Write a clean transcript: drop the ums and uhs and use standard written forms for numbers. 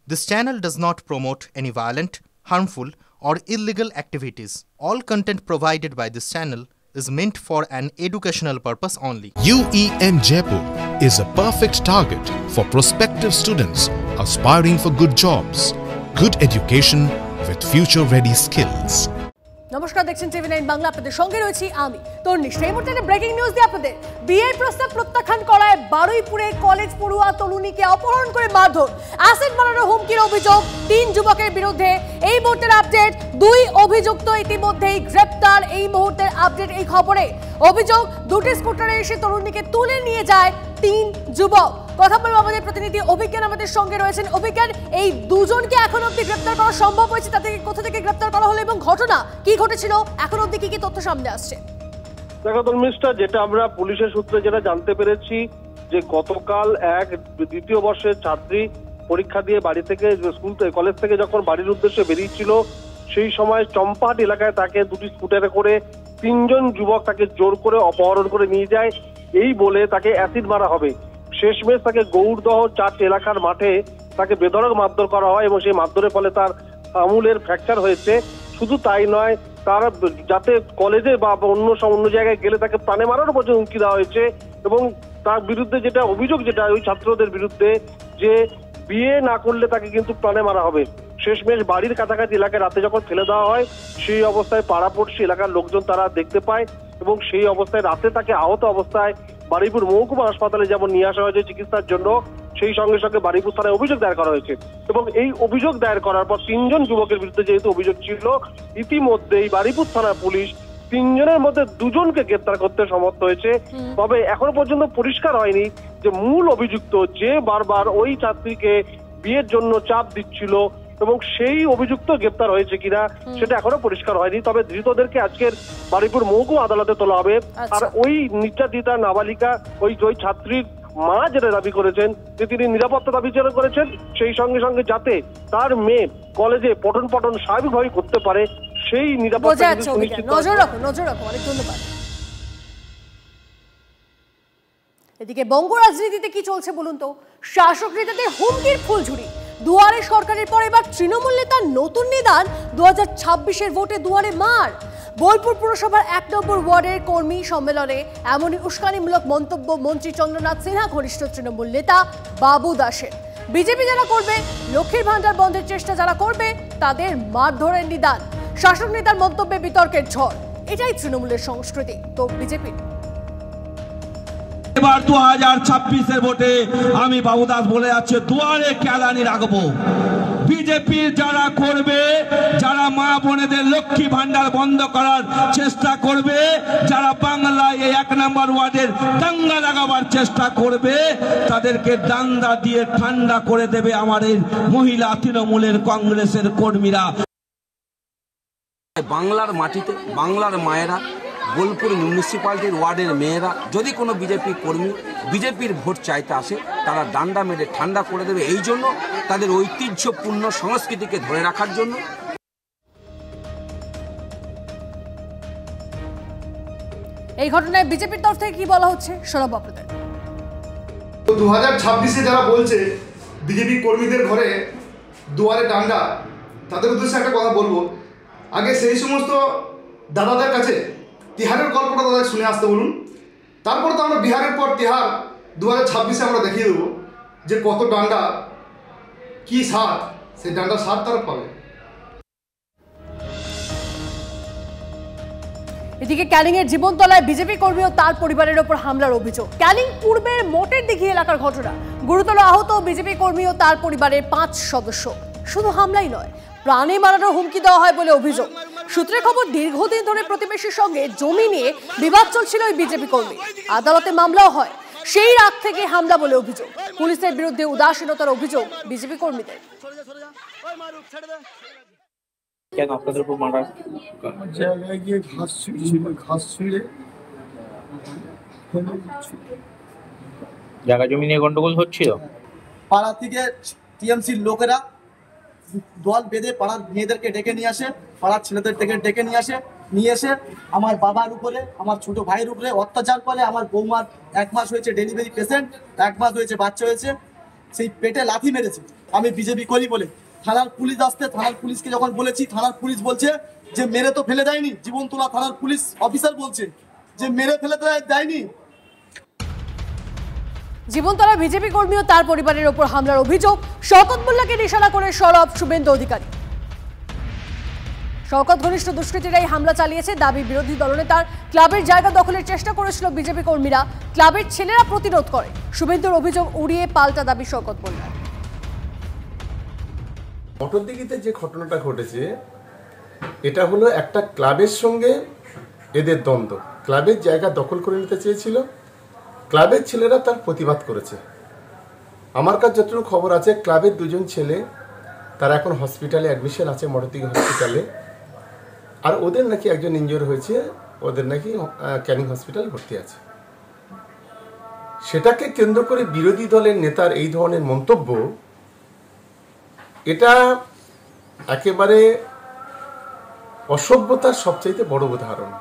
This channel does not promote any violent, harmful, or illegal activities. All content provided by this channel is meant for an educational purpose only. UEN Jaipur is a perfect target for prospective students aspiring for good jobs, good education with future-ready skills. নমস্কার, দেখছেন টিভি9 বাংলা। আপনাদের সঙ্গে রয়েছি আমি তরুণীশ। এই মুহূর্তে breaking news দিয়ে আপনাদের। বিয়ের প্রস্তাব প্রত্যাখ্যান করায় বারুইপুরে কলেজ পড়ুয়া তরুণীকে অপহরণ করে মারধর, অ্যাসিড মারানোর হুমকির অভিযোগ 3 যুবকের বিরুদ্ধে। এই মুহূর্তের আপডেট, 2 অভিযুক্ত ইতিমধ্যেই গ্রেপ্তার। এই মুহূর্তের আপডেট এই খবরে। অভিযোগ, দুটি স্কুটারে এসে তরুণীকে তুলে নিয়ে যায় 3 যুবক। কথা বলবো আমাদের প্রতিনিধি অভিজ্ঞান আমাদের সঙ্গে রয়েছেন। অভিজ্ঞান, এই দুজনকে এখন অবধি গ্রেপ্তার করা সম্ভব হয়েছে? তাদেরকে কোথা থেকে গ্রেপ্তার করা হলো এবং ঘটনা কি ঘটেছিল, এখন অবধি কি কি তথ্য সামনে আসছে? দেখো ধর্মিষ্ঠা, যেটা আমরা পুলিশের সূত্রে যেটা জানতে পেরেছি যে গতকাল এক দ্বিতীয় বর্ষের ছাত্রী পরীক্ষা দিয়ে বাড়ি থেকে কলেজ থেকে যখন বাড়ির উদ্দেশ্যে বেরিয়েছিল, সেই সময় চম্পাহাট এলাকায় তাকে দুটি স্কুটারে করে 3 জন যুবক তাকে জোর করে অপহরণ করে নিয়ে যায়। এই বলে তাকে অ্যাসিড মারা হবে। শেষমেশ তাকে গৌড়দহ 4 এলাকার মাঠে তাকে বেধড়ক মারধর করা হয় এবং সেই মারধরের ফলে তার আঙুলের ফ্র্যাকচার হয়েছে। শুধু তাই নয়, তার যাতে কলেজে বা অন্য জায়গায় গেলে তাকে প্রাণে মারারও পর্যন্ত হুমকি দেওয়া হয়েছে। এবং তার বিরুদ্ধে যেটা অভিযোগ, যেটা ওই ছাত্রদের বিরুদ্ধে, যে বিয়ে না করলে তাকে কিন্তু প্রাণে মারা হবে। শেষমেশ বাড়ির কাছাকাছি এলাকায় রাতে যখন ফেলে দেওয়া হয়, সেই অবস্থায় পাড়াপড়শি এলাকার লোকজন তারা দেখতে পায় এবং সেই অবস্থায় রাতে তাকে আহত অবস্থায় বারুইপুর মহকুমা হাসপাতালে যেমন নিয়ে আসা হয়েছে চিকিৎসার জন্য, সেই সঙ্গে সঙ্গে বারুইপুর থানায় অভিযোগ দায়ের করা হয়েছে। এবং এই অভিযোগ দায়ের করার পর 3 জন যুবকের বিরুদ্ধে যেহেতু অভিযোগ ছিল, ইতিমধ্যেই বারুইপুর থানার পুলিশ 3 জনের মধ্যে 2 জনকে গ্রেপ্তার করতে সমর্থ হয়েছে। তবে এখনো পর্যন্ত পরিষ্কার হয়নি যে মূল অভিযুক্ত, যে বারবার ওই ছাত্রীকে বিয়ের জন্য চাপ দিচ্ছিল এবং সেই অভিযুক্ত গ্রেপ্তার হয়েছে কিনা সেটা এখনো পরিষ্কার হয়নি। তবে ধৃতদেরকে আজকের বারুইপুর মহকুমা আদালতে তোলা হবে। আর ওই নির্যাতিতা নাবালিকা, ওই ছাত্রীর মা যেটা দাবি করেছেন যে তিনি নিরাপত্তা দাবি করেছেন, সেই সঙ্গে সঙ্গে যাতে তার মেয়ে কলেজে পঠন স্বাভাবিকভাবে করতে পারে সেই নিরাপত্তা সুনিশ্চিত। নজর রাখো। অনেক ধন্যবাদ। এদিকে বঙ্গ রাজনীতিতে কি চলছে বলুন তো? শাসক নেতাদের হুমকির ফুলঝুরি। দুয়ারে সরকারের পর এবার তৃণমূল নেতার নতুন নিদান, 2026-এর ভোটে দুয়ারে মার। বোলপুর পুরসভার 1 নম্বর ওয়ার্ডের কর্মী সম্মেলনে এমনই উস্কানিমূলক মন্তব্য মন্ত্রী চন্দ্রনাথ সিনহা ঘনিষ্ঠ তৃণমূল নেতা বাবু দাসের। বিজেপি যারা করবে, লক্ষ্মীর ভান্ডার বন্ধের চেষ্টা যারা করবে, তাদের মারধরের নিদান। শাসক নেতার মন্তব্যে বিতর্কের ঝড়। এটাই তৃণমূলের সংস্কৃতি, তো বিজেপির। এবার 2026-এর ভোটে আমি বাবু দাস বলে যাচ্ছে, দুয়ারে কেলানি রাখবো। বিজেপির যারা করবে, যারা মা বোনেদের লক্ষ্মী ভান্ডার বন্ধ করার চেষ্টা করবে, যারা বাংলায় এই 1 নম্বর ওয়ার্ডের দাঙ্গা লাগাবার চেষ্টা করবে, তাদেরকে ডান্ডা দিয়ে ঠান্ডা করে দেবে আমার এই মহিলা তৃণমূলের কংগ্রেসের কর্মীরা। বাংলার মাটিতে বাংলার মায়েরা, বোলপুর মিউনিসিপ্যালিটির ওয়ার্ডের মেয়েরা যদি কোনো বিজেপি কর্মী বিজেপির ভোট চাইতে আসে, তারা ডান্ডা মেরে ঠান্ডা করে দেবে। এই জন্য তাদের ঐতিহ্যপূর্ণ সংস্কৃতিকে ধরে রাখার জন্য। এই ঘটনায় বিজেপির তরফ থেকে কি বলা হচ্ছে শোনাবো আপনাদের। 2026-এ যারা বলছে বিজেপি কর্মীদের ঘরে দুয়ারে ডান্ডা, তাদের উদ্দেশ্যে একটা কথা বলবো। আগে সেই সমস্ত দাদাদের কাছে তিহারের গল্পটা তাদের শুনে আসতে বলুন। তারপরে তো আমরা বিহারের পর তিহার 2026-এ আমরা দেখিয়ে দেবো যে কত ডান্ডা, কি স্বাদ, সেই ডান্ডার স্বাদ তারা পাবে। এদিকে ক্যানিংয়ের জীবনতলায় বিজেপি কর্মী ও তার পরিবারের ওপর হামলার অভিযোগ। ক্যানিং পূর্বের মোটের দিঘি এলাকার ঘটনা। গুরুতর আহত বিজেপি কর্মী ও তার পরিবারের 5 সদস্য। শুধু হামলাই নয়, প্রাণে মারানোর হুমকি দেওয়া হয় বলে অভিযোগ। সূত্রের খবর, দীর্ঘদিন ধরে প্রতিবেশীর সঙ্গে জমি নিয়ে বিবাদ চলছিল ওই বিজেপি কর্মী। আদালতে মামলাও হয়। সেই রাগ থেকে হামলা বলে অভিযোগ। পুলিশের বিরুদ্ধে উদাসীনতার অভিযোগ বিজেপি কর্মীদের। কেন আপনাদের উপর মারা? জায়গায় গিয়ে ঘাস ছিঁড়ে জায়গা জমি নিয়ে গন্ডগোল হচ্ছিল। পাড়া থেকে টিএমসির লোকেরা দল বেঁধে পাড়ার মেয়েদেরকে ডেকে নিয়ে আসে, পাড়ার ছেলেদের ডেকে নিয়ে এসে আমার বাবার উপরে, আমার ছোট ভাইয়ের উপরে অত্যাচার করে। আমার বৌমার 1 মাস হয়েছে ডেলিভারি পেশেন্ট, 1 মাস হয়েছে বাচ্চা হয়েছে, সেই পেটে লাথি মেরেছে আমি বিজেপি করি বলে। থানার পুলিশ আসতে, থানার পুলিশকে যখন বলেছি, থানার পুলিশ বলছে যে মেরে তো ফেলে দেয়নি। জীবনতলা থানার পুলিশ অফিসার বলছে যে মেরে ফেলে দেয়নি। জীবনতলা বিজেপি কর্মী ও তার পরিবারের ওপর হামলার অভিযোগ। শওকত মোল্লাকে নিশানা করে সরব শুভেন্দু অধিকারী। শওকত ঘনিষ্ঠ দুষ্কৃতীরাই হামলা চালিয়েছে দাবি বিরোধী দলনেতার। ক্লাবের জায়গা দখলের চেষ্টা করেছিল বিজেপি কর্মীরা, ক্লাবের ছেলেরা প্রতিরোধ করে। শুভেন্দুর অভিযোগ উড়িয়ে পাল্টা দাবি শওকত মোল্লার। মটরদিঘিতে যে ঘটনাটা ঘটেছে এটা হলো একটা ক্লাবের সঙ্গে এদের দ্বন্দ্ব। ক্লাবের জায়গা দখল করে নিতে চেয়েছিল, ক্লাবের ছেলেরা তার প্রতিবাদ করেছে। আমার কাছে যতটুকু খবর আছে ক্লাবের দুজন ছেলে তারা এখন হসপিটালে অ্যাডমিশন আছে, মটরদিঘি হসপিটালে। আর ওদের নাকি একজন ইনজিওর হয়েছে, ওদের নাকি ক্যানিং হসপিটাল ভর্তি আছে। সেটাকে কেন্দ্র করে বিরোধী দলের নেতার এই ধরনের মন্তব্য, এটা একেবারে অসভ্যতার সবচাইতে বড় উদাহরণ।